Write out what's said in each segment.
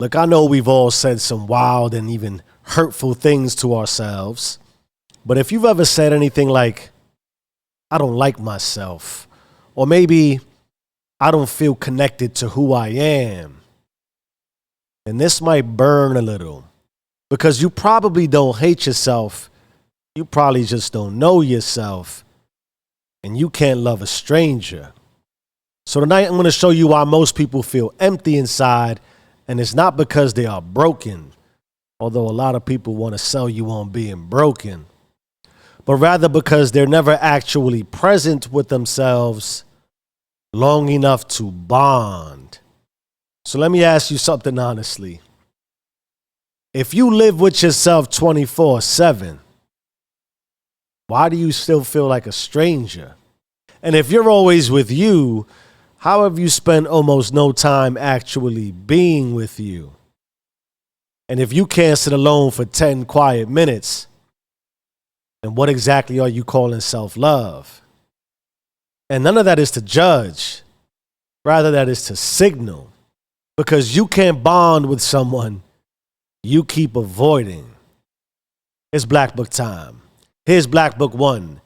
Look, I know we've all said some wild and even hurtful things to ourselves, but if you've ever said anything like, I don't like myself, or maybe I don't feel connected to who I am, and this might burn a little because you probably don't hate yourself. You probably just don't know yourself, and you can't love a stranger. So tonight I'm going to show you why most people feel empty inside, and it's not because they are broken, although a lot of people want to sell you on being broken, but rather because they're never actually present with themselves long enough to bond. So let me ask you something honestly. If you live with yourself 24/7, why do you still feel like a stranger? And if you're always with you, how have you spent almost no time actually being with you? And if you can't sit alone for 10 quiet minutes, then what exactly are you calling self-love? And none of that is to judge. Rather, that is to signal. Because you can't bond with someone you keep avoiding. It's Black Book time. Here's Black Book 1,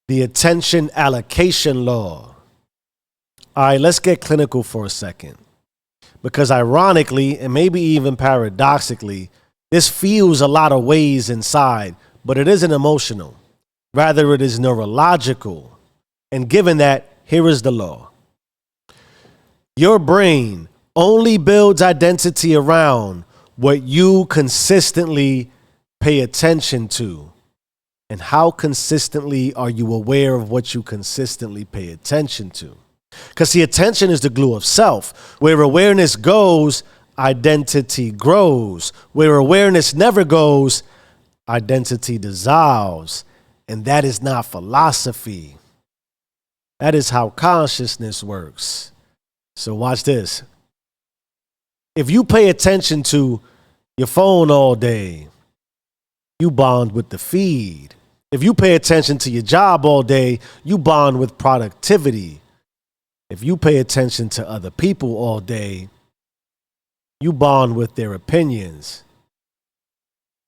the attention allocation law. All right, let's get clinical for a second. Because ironically, and maybe even paradoxically, this feels a lot of ways inside, but it isn't emotional. Rather, it is neurological. And given that, here is the law. Your brain only builds identity around what you consistently pay attention to. And how consistently are you aware of what you consistently pay attention to? Because the attention is the glue of self. Where awareness goes, identity grows. Where awareness never goes, identity dissolves. And that is not philosophy. That is how consciousness works. So watch this. If you pay attention to your phone all day, you bond with the feed. If you pay attention to your job all day, you bond with productivity. If you pay attention to other people all day, you bond with their opinions.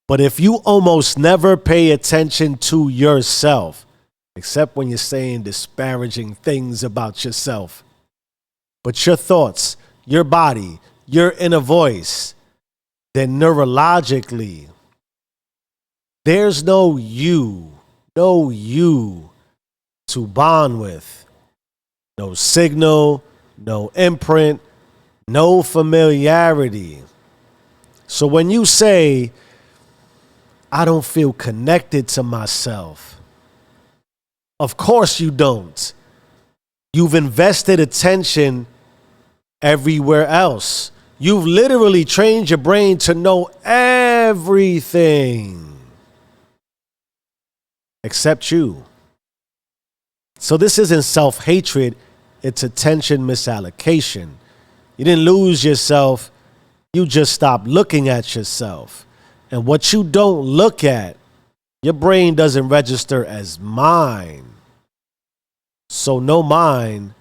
But if you almost never pay attention to yourself, except when you're saying disparaging things about yourself, but your thoughts, your body, your inner voice, then neurologically, there's no you to bond with. No signal, no imprint, no familiarity. So when you say, I don't feel connected to myself, of course you don't. You've invested attention everywhere else. You've literally trained your brain to know everything except you. So this isn't self-hatred, it's attention misallocation. You didn't lose yourself, you just stopped looking at yourself. And what you don't look at, your brain doesn't register as mine. So no mind,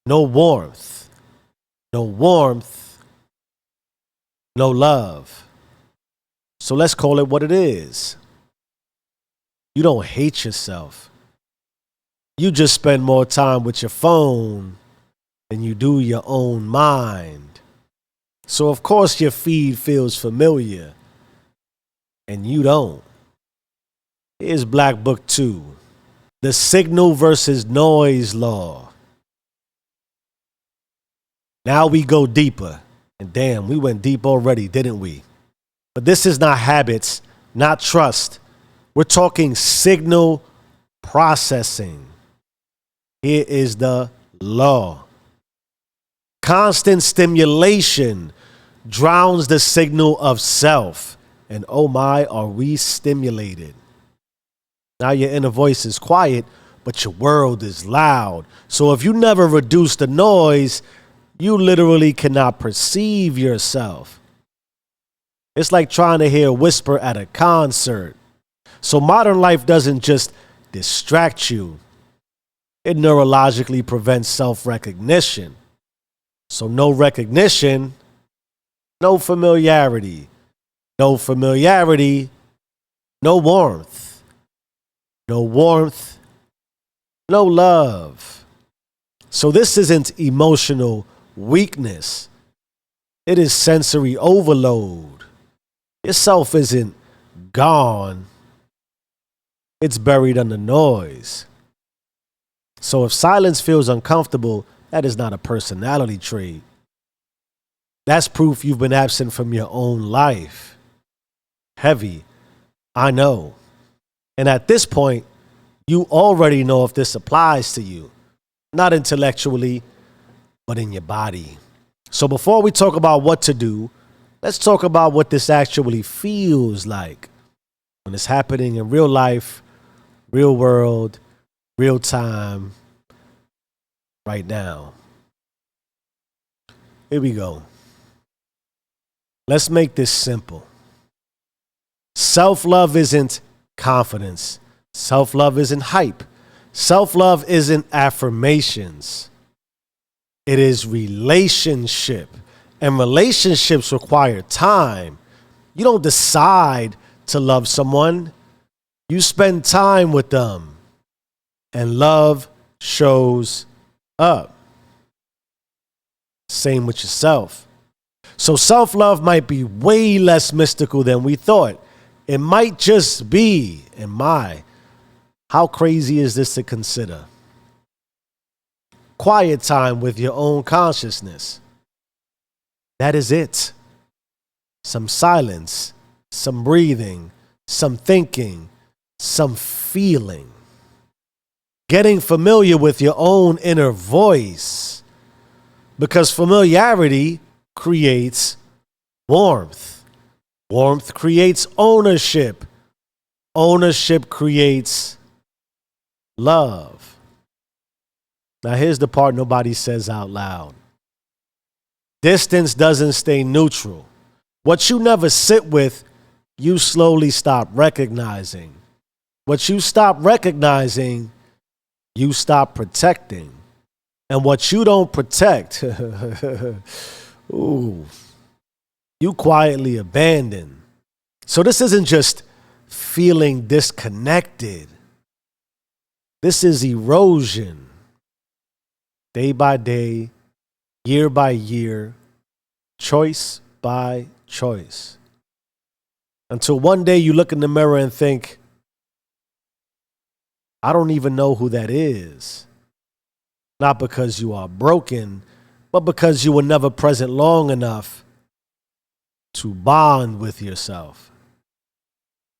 no warmth. No warmth, no love. So let's call it what it is. You don't hate yourself. You just spend more time with your phone than you do your own mind. So of course your feed feels familiar and you don't. Here's Black Book 2, the signal versus noise law. Now we go deeper. And damn, we went deep already, didn't we? But this is not habits, not trust. We're talking signal processing. Here is the law. Constant stimulation drowns the signal of self. And oh my, are we stimulated. Now your inner voice is quiet, but your world is loud. So if you never reduce the noise, you literally cannot perceive yourself. It's like trying to hear a whisper at a concert. So modern life doesn't just distract you. It neurologically prevents self-recognition. So no recognition, no familiarity. No familiarity, no warmth. No warmth, no love. So this isn't emotional weakness. It is sensory overload. Yourself isn't gone. It's buried under noise. So if silence feels uncomfortable, that is not a personality trait. That's proof you've been absent from your own life. Heavy, I know. And at this point, you already know if this applies to you. Not intellectually, but in your body. So before we talk about what to do, let's talk about what this actually feels like when it's happening in real life, real world, real time, right now. Here we go. Let's make this simple. Self-love isn't confidence. Self-love isn't hype. Self-love isn't affirmations. It is relationship. And relationships require time. You don't decide to love someone. You spend time with them. And love shows up. Same with yourself. So self-love might be way less mystical than we thought. It might just be, how crazy is this to consider? Quiet time with your own consciousness. That is it. Some silence, some breathing, some thinking, some feeling. Getting familiar with your own inner voice. Because familiarity creates warmth. Warmth creates ownership. Ownership creates love. Now here's the part nobody says out loud. Distance doesn't stay neutral. What you never sit with, you slowly stop recognizing. What you stop recognizing, you stop protecting. And what you don't protect, ooh, you quietly abandon. So this isn't just feeling disconnected. This is erosion. Day by day, year by year, choice by choice. Until one day you look in the mirror and think, I don't even know who that is. Not because you are broken, but because you were never present long enough to bond with yourself.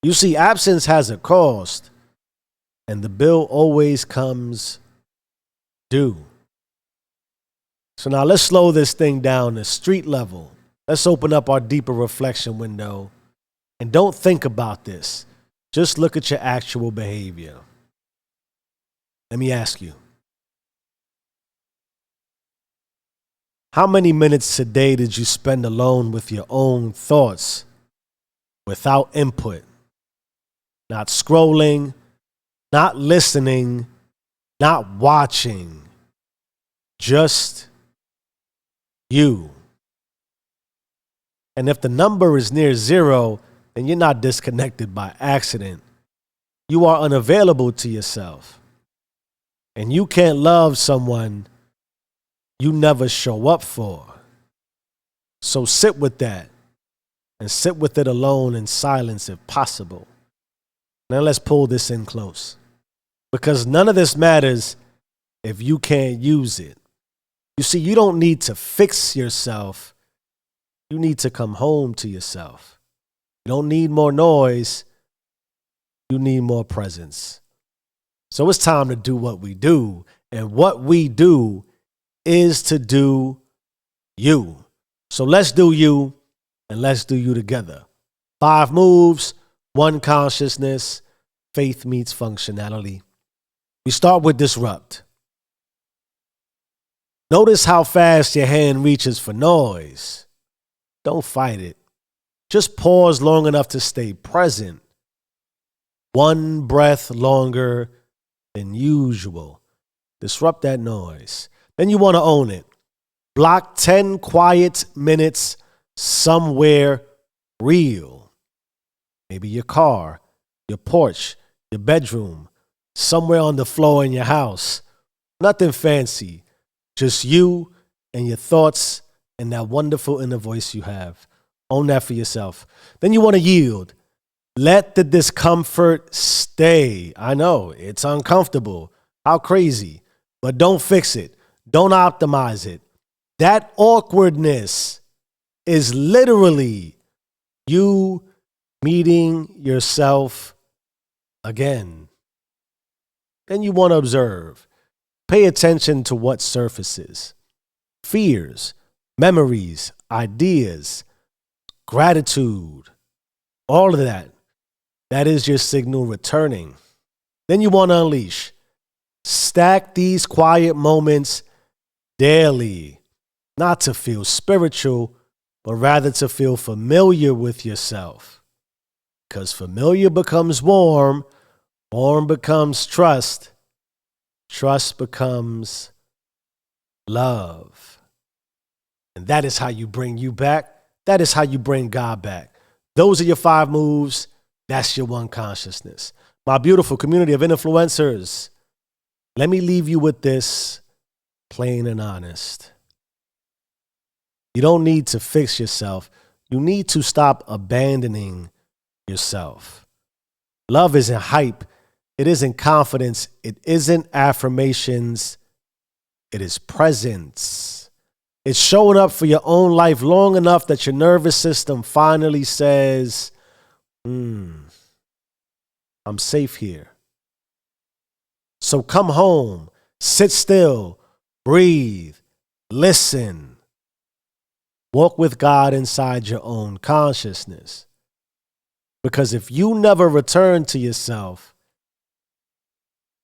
You see, absence has a cost, and the bill always comes due. So now let's slow this thing down to street level. Let's open up our deeper reflection window. And don't think about this. Just look at your actual behavior. Let me ask you. How many minutes today did you spend alone with your own thoughts without input? Not scrolling, not listening, not watching. Just you. And if the number is near zero, then you're not disconnected by accident. You are unavailable to yourself. And you can't love someone you never show up for. So sit with that. And sit with it alone in silence if possible. Now let's pull this in close. Because none of this matters if you can't use it. You see, you don't need to fix yourself. You need to come home to yourself. You don't need more noise. You need more presence. So it's time to do what we do. And what we do is to do you. So let's do you, and let's do you together. 5 moves, 1 consciousness, faith meets functionality. We start with disrupt. Notice how fast your hand reaches for noise. Don't fight it. Just pause long enough to stay present. 1 breath longer than usual. Disrupt that noise. Then you want to own it. Block 10 quiet minutes somewhere real. Maybe your car, your porch, your bedroom, somewhere on the floor in your house. Nothing fancy, just you and your thoughts and that wonderful inner voice you have. Own that for yourself. Then you want to yield. Let the discomfort stay. I know, it's uncomfortable. How crazy. But don't fix it. Don't optimize it. That awkwardness is literally you meeting yourself again. Then you want to observe. Pay attention to what surfaces. Fears, memories, ideas, gratitude, all of that. That is your signal returning. Then you want to unleash. Stack these quiet moments daily, not to feel spiritual, but rather to feel familiar with yourself. Because familiar becomes warm, warm becomes trust, trust becomes love. And that is how you bring you back. That is how you bring God back. Those are your 5 moves. That's your one consciousness. My beautiful community of influencers, let me leave you with this, plain and honest. You don't need to fix yourself. You need to stop abandoning yourself. Love isn't hype. It isn't confidence. It isn't affirmations. It is presence. It's showing up for your own life long enough that your nervous system finally says, I'm safe here. So come home, sit still, breathe, listen. Walk with God inside your own consciousness. Because if you never return to yourself,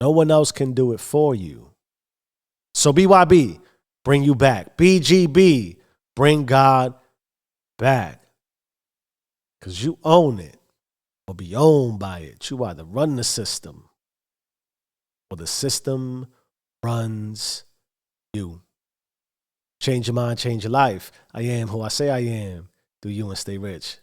no one else can do it for you. So BYB, bring you back. BGB, bring God back. Because you own it or be owned by it. You either run the system or the system runs you. Change your mind, change your life. I am who I say I am. Do you and stay rich.